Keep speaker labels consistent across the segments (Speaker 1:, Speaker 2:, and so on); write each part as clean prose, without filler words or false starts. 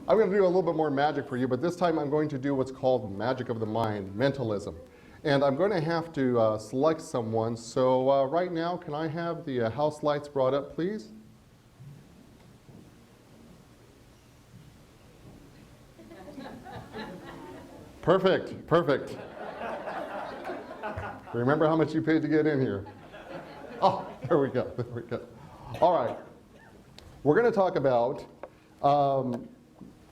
Speaker 1: I'm going to do a little bit more magic for you, but this time I'm going to do what's called magic of the mind, mentalism. And I'm going to have to select someone. So right now, can I have the house lights brought up, please? Perfect, perfect. Remember how much you paid to get in here? Oh, there we go, there we go. All right, we're going to talk about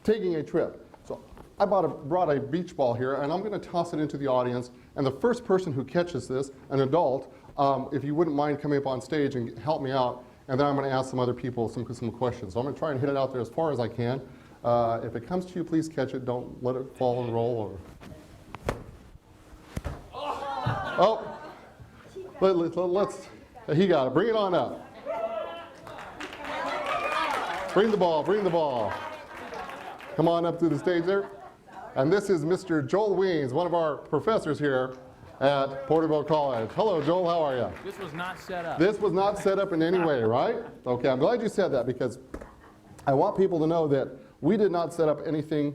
Speaker 1: taking a trip. So I brought a beach ball here, and I'm going to toss it into the audience. And the first person who catches this, an adult, if you wouldn't mind coming up on stage and help me out, and then I'm going to ask some other people some questions. So I'm going to try and hit it out there as far as I can. If it comes to you, please catch it. Don't let it fall and roll. Oh, let's. He got it. Bring it on up. Bring the ball. Bring the ball. Come on up to the stage there. And this is Mr. Joel Weens, one of our professors here at Porterville College. Hello, Joel. How are you?
Speaker 2: This was not set up.
Speaker 1: This was not set up in any way, right? Okay, I'm glad you said that because I want people to know that we did not set up anything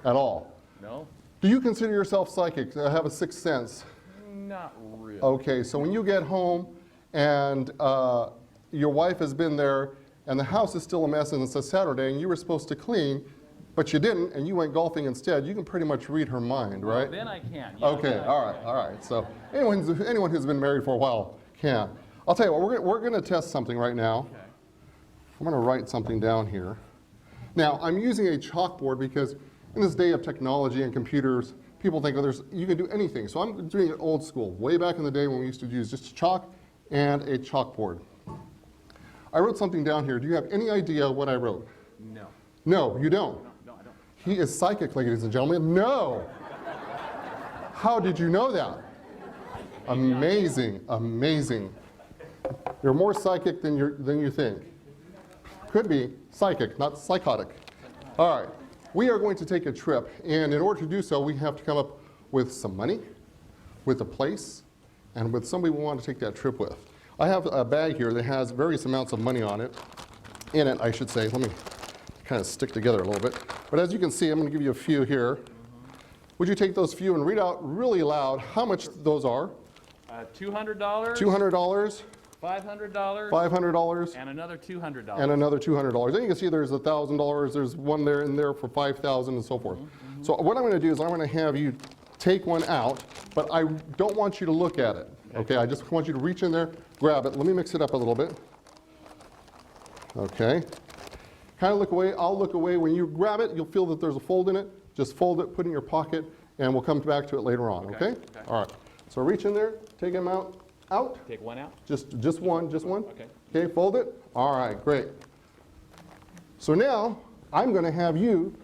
Speaker 1: at all.
Speaker 2: No?
Speaker 1: Do you consider yourself psychic, have a sixth sense?
Speaker 2: Not really.
Speaker 1: Okay, so when you get home and your wife has been there and the house is still a mess and it's a Saturday and you were supposed to clean, but you didn't and you went golfing instead, you can pretty much read her mind, right?
Speaker 2: Well, then I can. Yeah,
Speaker 1: okay, all right. So anyone who's been married for a while can. I'll tell you what, we're going to test something right now.
Speaker 2: Okay.
Speaker 1: I'm going to write something down here. Now, I'm using a chalkboard because in this day of technology and computers, people think, oh, you can do anything. So I'm doing it old school, way back in the day when we used to use just chalk and a chalkboard. I wrote something down here. Do you have any idea what I wrote?
Speaker 2: No.
Speaker 1: No, you don't?
Speaker 2: No, I don't.
Speaker 1: He is psychic, ladies and gentlemen. No. How did you know that? Amazing, amazing. You're more psychic than you think. Could be psychic, not psychotic. All right, we are going to take a trip, and in order to do so, we have to come up with some money, with a place, and with somebody we want to take that trip with. I have a bag here that has various amounts of money on it, in it, I should say. Let me kind of stick together a little bit. But as you can see, I'm going to give you a few here. Would you take those few and read out really loud how much those are?
Speaker 2: $200.
Speaker 1: $200.
Speaker 2: $500.
Speaker 1: $500.
Speaker 2: And another $200.
Speaker 1: And another $200. And you can see there's $1,000. There's one there in there for $5,000 and so forth. So what I'm going to do is I'm going to have you take one out, but I don't want you to look at it. Okay, I just want you to reach in there, grab it. Let me mix it up a little bit. Okay. Kind of look away. I'll look away. When you grab it, you'll feel that there's a fold in it. Just fold it, put it in your pocket, and we'll come back to it later on. Okay? All right. So reach in there, take them out.
Speaker 2: Take one out?
Speaker 1: Just one.
Speaker 2: Okay.
Speaker 1: Okay, fold it. All right, great. So now I'm going to have you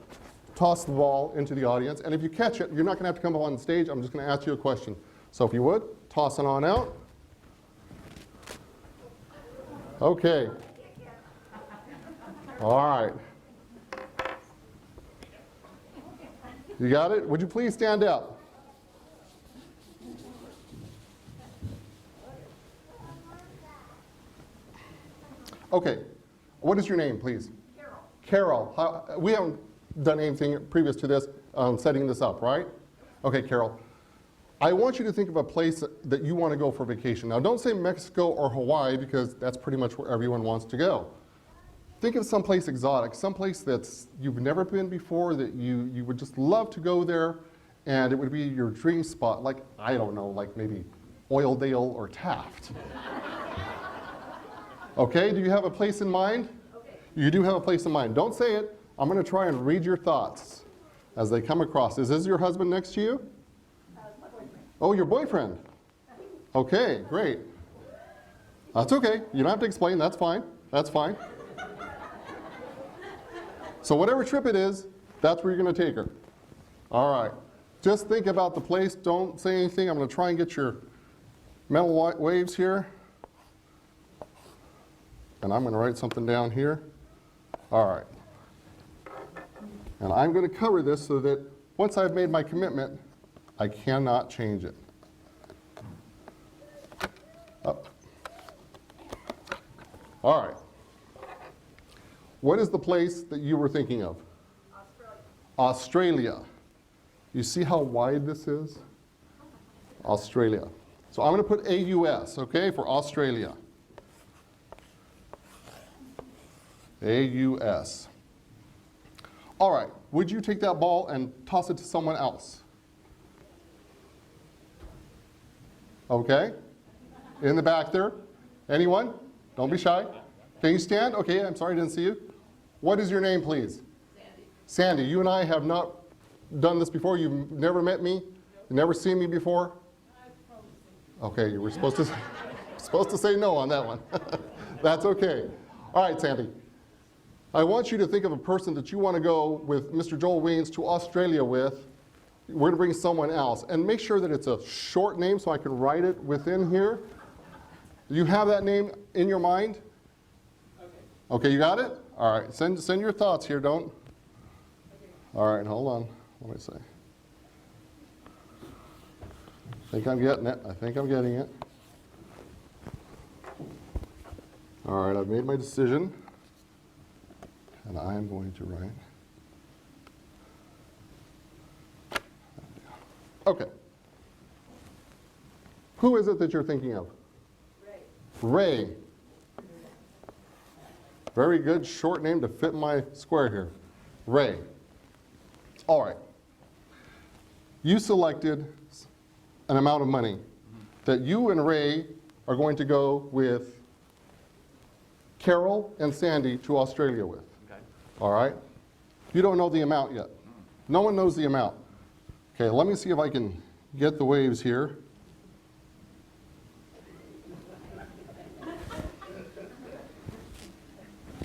Speaker 1: toss the ball into the audience, and if you catch it, you're not going to have to come up on the stage. I'm just going to ask you a question. So if you would, toss it on out. Okay. All right. You got it? Would you please stand up? Okay. What is your name, please? Carol. Carol. We haven't done anything previous to this, setting this up, right? Okay, Carol. I want you to think of a place that you want to go for vacation. Now, don't say Mexico or Hawaii because that's pretty much where everyone wants to go. Think of someplace exotic, someplace that's you've never been before, that you would just love to go there, and it would be your dream spot, like, I don't know, like maybe Oildale or Taft. Okay, do you have a place in mind? Okay. You do have a place in mind. Don't say it. I'm going to try and read your thoughts as they come across. Is this your husband next to you?
Speaker 3: My boyfriend.
Speaker 1: Oh, your boyfriend. Okay, great. That's okay. You don't have to explain. That's fine. That's fine. So whatever trip it is, that's where you're going to take her. All right. Just think about the place. Don't say anything. I'm going to try and get your mental waves here. And I'm going to write something down here. All right. And I'm going to cover this so that once I've made my commitment, I cannot change it. Up. All right. What is the place that you were thinking of? Australia. You see how wide this is? Australia. So I'm going to put AUS, okay, for Australia. AUS. All right, would you take that ball and toss it to someone else? Okay, in the back there. Anyone? Don't be shy. Can you stand? Okay, I'm sorry, I didn't see you. What is your name, please?
Speaker 3: Sandy.
Speaker 1: Sandy, you and I have not done this before. You've never met me? You've never seen me before? Okay, you were supposed to say no on that one. That's okay. All right, Sandy. I want you to think of a person that you want to go with Mr. Joel Weens to Australia with. We're going to bring someone else. And make sure that it's a short name so I can write it within here. Do you have that name in your mind?
Speaker 3: Okay.
Speaker 1: Okay, you got it? All right, send your thoughts here, don't.
Speaker 3: Okay.
Speaker 1: All right, hold on. What do I say? I think I'm getting it. I think I'm getting it. All right, I've made my decision. And I am going to write. Okay. Who is it that you're thinking of? Ray. Ray. Very good short name to fit my square here. Ray. All right. You selected an amount of money that you and Ray are going to go with Carol and Sandy to Australia with.
Speaker 2: Okay.
Speaker 1: All right? You don't know the amount yet. No one knows the amount. Okay, let me see if I can get the waves here.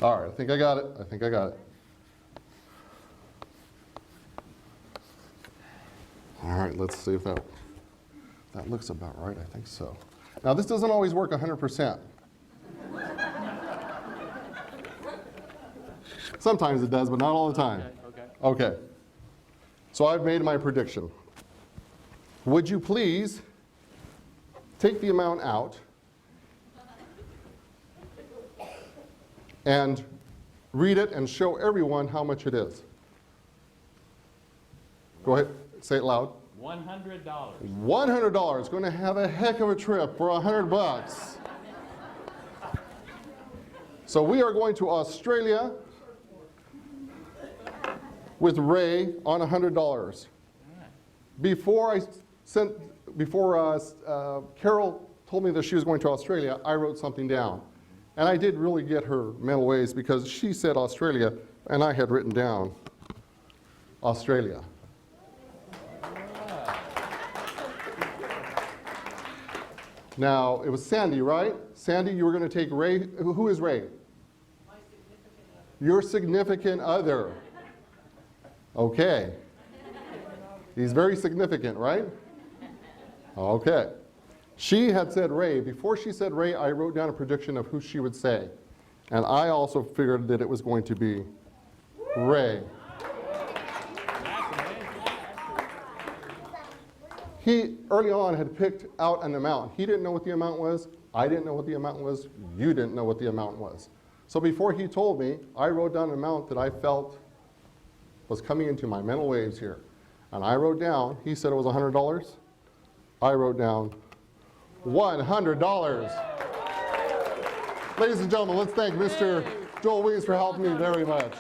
Speaker 1: All right, I think I got it. I think I got it. All right, let's see if that looks about right. I think so. Now, this doesn't always work 100%. Sometimes it does, but not all the time.
Speaker 2: Okay.
Speaker 1: Okay. So I've made my prediction. Would you please take the amount out and read it and show everyone how much it is? Go ahead, say it loud.
Speaker 2: $100.
Speaker 1: $100. Going to have a heck of a trip for $100. So we are going to Australia with Ray on $100. Before Carol told me that she was going to Australia, I wrote something down. And I did really get her mental ways because she said Australia, and I had written down Australia. Now, it was Sandy, right? Sandy, you were going to take Ray. Who is Ray?
Speaker 3: My significant other.
Speaker 1: Your significant other. Okay. He's very significant, right? Okay. She had said Ray. Before she said Ray, I wrote down a prediction of who she would say. And I also figured that it was going to be Ray. He, early on, had picked out an amount. He didn't know what the amount was. I didn't know what the amount was. You didn't know what the amount was. So before he told me, I wrote down an amount that I felt was coming into my mental waves here. And I wrote down, he said it was $100. I wrote down $100. Ladies and gentlemen, let's thank Mr. Joel Weens for helping me very much.